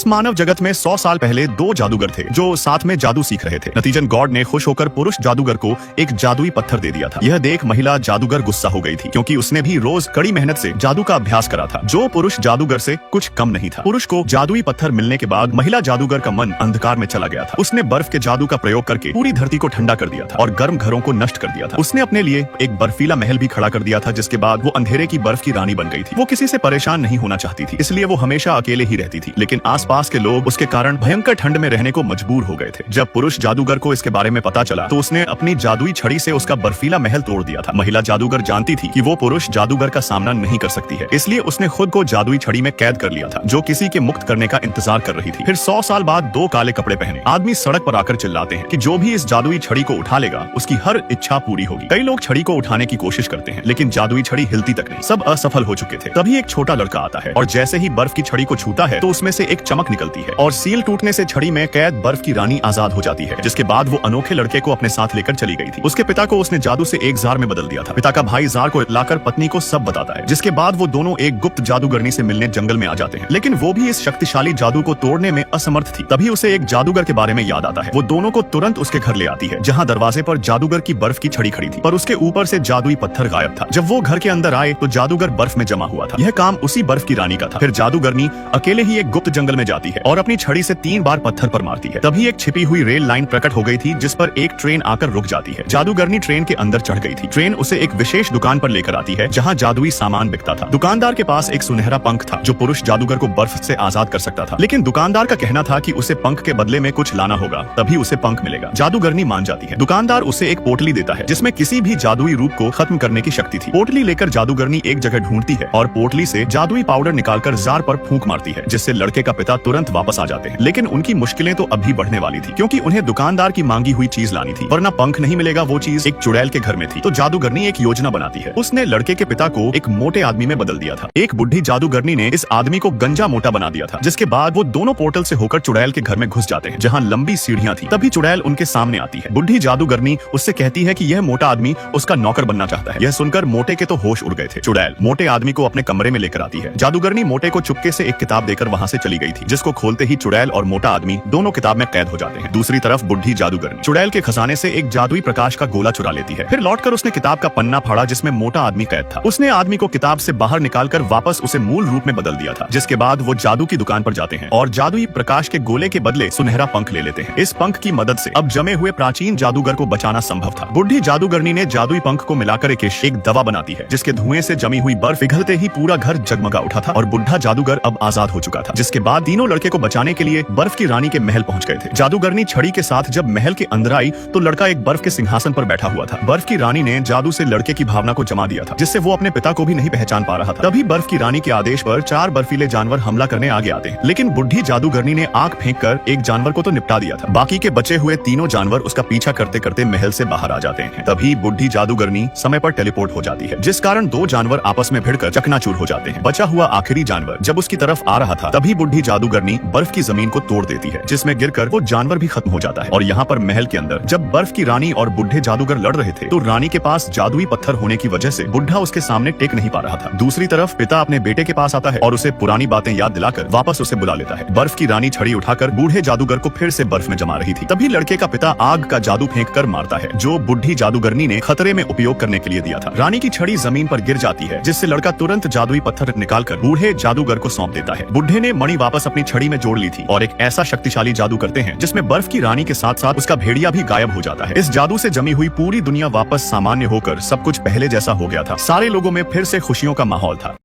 मानव जगत में 100 साल पहले दो जादूगर थे जो साथ में जादू सीख रहे थे। नतीजन गॉड ने खुश होकर पुरुष जादूगर को एक जादुई पत्थर दे दिया था। यह देख महिला जादूगर गुस्सा हो गई थी क्योंकि उसने भी रोज कड़ी मेहनत से जादू का अभ्यास करा था जो पुरुष जादूगर से कुछ कम नहीं था। पुरुष को जादुई पत्थर मिलने के बाद महिला जादूगर का मन अंधकार में चला गया था। उसने बर्फ के जादू का प्रयोग करके पूरी धरती को ठंडा कर दिया था और गर्म घरों को नष्ट कर दिया था। उसने अपने लिए एक बर्फीला महल भी खड़ा कर दिया था जिसके बाद वो अंधेरे की बर्फ की रानी बन गई थी। वो किसी से परेशान नहीं होना चाहती थी, इसलिए वो हमेशा अकेले ही रहती थी, लेकिन आसपास के लोग उसके कारण भयंकर ठंड में रहने को मजबूर हो गए थे। जब पुरुष जादूगर को इसके बारे में पता चला तो उसने अपनी जादुई छड़ी से उसका बर्फीला महल तोड़ दिया था। महिला जादूगर जानती थी कि वो पुरुष जादूगर का सामना नहीं कर सकती है, इसलिए उसने खुद को जादुई छड़ी में कैद कर लिया था जो किसी के मुक्त करने का इंतजार कर रही थी। फिर 100 साल बाद दो काले कपड़े पहने आदमी सड़क पर आकर चिल्लाते हैं कि जो भी इस जादुई छड़ी को उठा लेगा उसकी हर इच्छा पूरी होगी। कई लोग छड़ी को उठाने की कोशिश करते हैं लेकिन जादुई छड़ी हिलती तक नहीं, सब असफल हो चुके थे। तभी एक छोटा लड़का आता है और जैसे ही बर्फ की छड़ी को छूता है तो उसमें से एक चमक निकलती है और सील टूटने से छड़ी में कैद बर्फ की रानी आजाद हो जाती है, जिसके बाद वो अनोखे लड़के को अपने साथ लेकर चली गई थी। उसके पिता को उसने जादू से एक जार में बदल दिया था। पिता का भाई जार को लाकर पत्नी को सब बताता है, जिसके बाद वो दोनों एक गुप्त जादूगरनी से मिलने जंगल में आ जाते हैं, लेकिन वो भी इस शक्तिशाली जादू को तोड़ने में असमर्थ थी। तभी उसे एक जादूगर के बारे में याद आता है। वो दोनों को तुरंत उसके घर ले आती है जहाँ दरवाजे पर जादूगर की बर्फ की छड़ी खड़ी थी, पर उसके ऊपर से जादुई पत्थर गायब था। जब वो घर के अंदर आए तो जादूगर बर्फ में जमा हुआ था। यह काम उसी बर्फ की रानी का था। फिर जादूगरनी अकेले ही एक गुप्त जंगल में जाती है और अपनी छड़ी से 3 बार पत्थर पर मारती है। तभी एक छिपी हुई रेल लाइन प्रकट हो गई थी जिस पर एक ट्रेन आकर रुक जाती है। जादूगरनी ट्रेन के अंदर चढ़ गई थी। ट्रेन उसे एक विशेष दुकान पर लेकर आती है जहाँ जादुई सामान बिकता था। दुकानदार के पास एक सुनहरा पंख था जो पुरुष जादूगर को बर्फ से आजाद कर सकता था, लेकिन दुकानदार का कहना था कि उसे पंख के बदले में कुछ लाना होगा तभी उसे पंख मिलेगा। जादूगरनी मान जाती है। दुकानदार उसे एक पोटली देता है जिसमें किसी भी जादुई रूप को खत्म करने की शक्ति थी। पोटली लेकर जादूगरनी एक जगह ढूंढती है और पोटली से जादुई पाउडर निकालकर जार पर फूंक मारती है, जिससे लड़के का पिता तुरंत वापस आ जाते हैं। लेकिन उनकी मुश्किलें तो अभी बढ़ने वाली थी क्योंकि उन्हें दुकानदार की मांगी हुई चीज लानी थी, वरना पंख नहीं मिलेगा। वो चीज एक चुड़ैल के घर में थी। तो जादूगरनी एक योजना बनाती है। उसने लड़के के पिता को एक मोटे आदमी में बदल दिया था। एक बुढ़ी जादूगरनी ने इस आदमी को गंजा मोटा बना दिया था, जिसके बाद वो दोनों पोर्टल से होकर चुड़ैल के घर में घुस जाते हैं जहाँ लंबी सीढ़ियां थी। तभी चुड़ैल उनके सामने आती है। बुढ़ी जादूगरनी उससे कहती है कि यह मोटा आदमी उसका नौकर बनना चाहता है। यह सुनकर मोटे के तो होश उड़ गए थे। चुड़ैल मोटे आदमी को अपने कमरे में लेकर आती है। जादूगरनी मोटे को चुपके से एक किताब देकर वहाँ से चली गई थी, जिसको खोलते ही चुड़ैल और मोटा आदमी दोनों किताब में कैद हो जाते हैं। दूसरी तरफ बुढ़ी जादूगरनी चुड़ैल के खजाने से एक जादुई प्रकाश का गोला चुरा लेती है। फिर लौटकर उसने किताब का पन्ना फाड़ा जिसमें मोटा आदमी कैद था। उसने आदमी को किताब से बाहर निकालकर वापस उसे मूल रूप में बदल दिया था, जिसके बाद वो जादू की दुकान पर जाते हैं और जादुई प्रकाश के गोले के बदले सुनहरा पंख ले लेते हैं। इस पंख की मदद से अब जमे हुए प्राचीन जादूगर को बचाना संभव था। बुढ़ी जादूगरनी ने जादुई पंख को मिलाकर एक दवा बनाती है जिसके धुएं से जमी हुई बर्फ पिघलते ही पूरा घर जगमगा उठा था और बुढ़ा जादूगर अब आजाद हो चुका था, जिसके बाद तीनों लड़के को बचाने के लिए बर्फ की रानी के महल पहुंच गए थे। जादूगरनी छड़ी के साथ जब महल के अंदर आई तो लड़का एक बर्फ के सिंहासन पर बैठा हुआ था। बर्फ की रानी ने जादू से लड़के की भावना को जमा दिया था, जिससे वो अपने पिता को भी नहीं पहचान पा रहा था। तभी बर्फ की रानी के आदेश पर 4 बर्फीले जानवर हमला करने आगे आते हैं, लेकिन बुढ़ी जादूगरनी ने आग फेंककर एक जानवर को तो निपटा दिया था। बाकी के बचे हुए तीनों जानवर उसका पीछा करते करते महल से बाहर आ जाते हैं। तभी बुढ़ी जादूगरनी समय पर टेलीपोर्ट हो जाती है, जिस कारण 2 जानवर आपस में भिड़कर चकनाचूर हो जाते हैं। बचा हुआ आखिरी जानवर जब उसकी तरफ आ रहा था तभी बुढ़ी जादूगरनी बर्फ की जमीन को तोड़ देती है, जिसमें गिरकर वो जानवर भी खत्म हो जाता है। और यहाँ पर महल के अंदर जब बर्फ की रानी और बुढ़े जादूगर लड़ रहे थे तो रानी के पास जादुई पत्थर होने की वजह से बुढ़ा उसके सामने टेक नहीं पा रहा था। दूसरी तरफ पिता अपने बेटे के पास आता है और उसे पुरानी बातें याद दिलाकर वापस उसे बुला लेता है। बर्फ की रानी छड़ी उठाकर बूढ़े जादूगर को फिर से बर्फ में जमा रही थी। तभी लड़के का पिता आग का जादू फेंक कर मारता है जो बुढ़ी जादूगरनी ने खतरे में उपयोग करने के लिए दिया था। रानी की छड़ी जमीन पर गिर जाती है, जिससे लड़का तुरंत जादुई पत्थर निकालकर बूढ़े जादूगर को सौंप देता है। बुढ़े ने मणि वापस अपनी छड़ी में जोड़ ली थी और एक ऐसा शक्तिशाली जादू करते हैं जिसमें बर्फ की रानी के साथ साथ उसका भेड़िया भी गायब हो जाता है। इस जादू से जमी हुई पूरी दुनिया वापस सामान्य होकर सब कुछ पहले जैसा हो गया था। सारे लोगों में फिर से खुशियों का माहौल था।